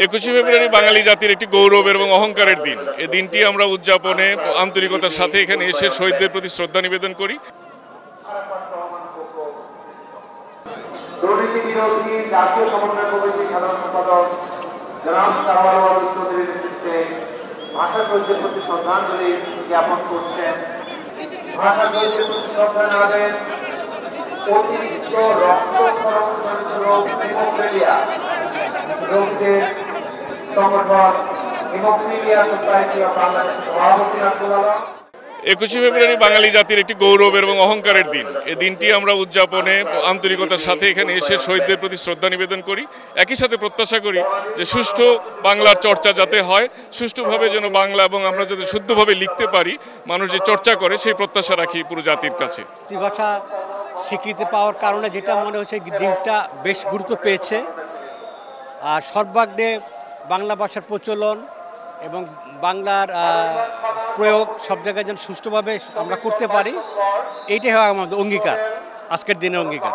21শে ফেব্রুয়ারি বাঙালি জাতির একটি গৌরব এবং অহংকারের দিন। এই দিনটি আমরা উদযাপনে আন্তরিকতার সাথে এখানে এসে শহীদদের প্রতি শ্রদ্ধা নিবেদন করি। দুর্নীতি বিরোধী জাতীয় সমন্বয় কমিটির সাধারণ সম্পাদক জনাব সারওয়ার ওয়াদুদ চৌধুরীর নেতৃত্বে ভাষা শহীদদের প্রতি শ্রদ্ধাঞ্জলি জ্ঞাপন করছেন। ভাষা শহীদদের প্রতি শ্রদ্ধা জানাবেন অতিরিক্ত রক্তক্ষরণজনিত রোগ হিমোফিলিয়া রোগীদের সংগঠন হিমোফিলিয়া সোসাইটি অফ বাংলাদেশের সভাপতি রাসুল আলম। 21শে ফেব্রুয়ারি বাঙালি জাতির একটি গৌরব এবং অহংকারের দিন। এই দিনটি আমরা উদযাপনে আন্তরিকতার সাথে এখানে এসে শহীদদের প্রতি শ্রদ্ধা নিবেদন করি। একই সাথে প্রত্যাশা করি যে সুষ্ঠু বাংলার চর্চা যাতে হয়, সুষ্ঠুভাবে যেন বাংলা এবং আমরা যাতে শুদ্ধভাবে লিখতে পারি, মানুষ যে চর্চা করে সেই প্রত্যাশা রাখি পুরো জাতির কাছে। মাতৃভাষা স্বীকৃতি পাওয়ার কারণে যেটা মনে হচ্ছে দিনটা বেশ গুরুত্ব পেয়েছে। আর সর্বাগ্রে বাংলা ভাষার প্রচলন এবং বাংলার প্রয়োগ সব জায়গায় যেন সুষ্ঠুভাবে আমরা করতে পারি, এইটাই হয় আমাদের অঙ্গীকার, আজকের দিনের অঙ্গীকার।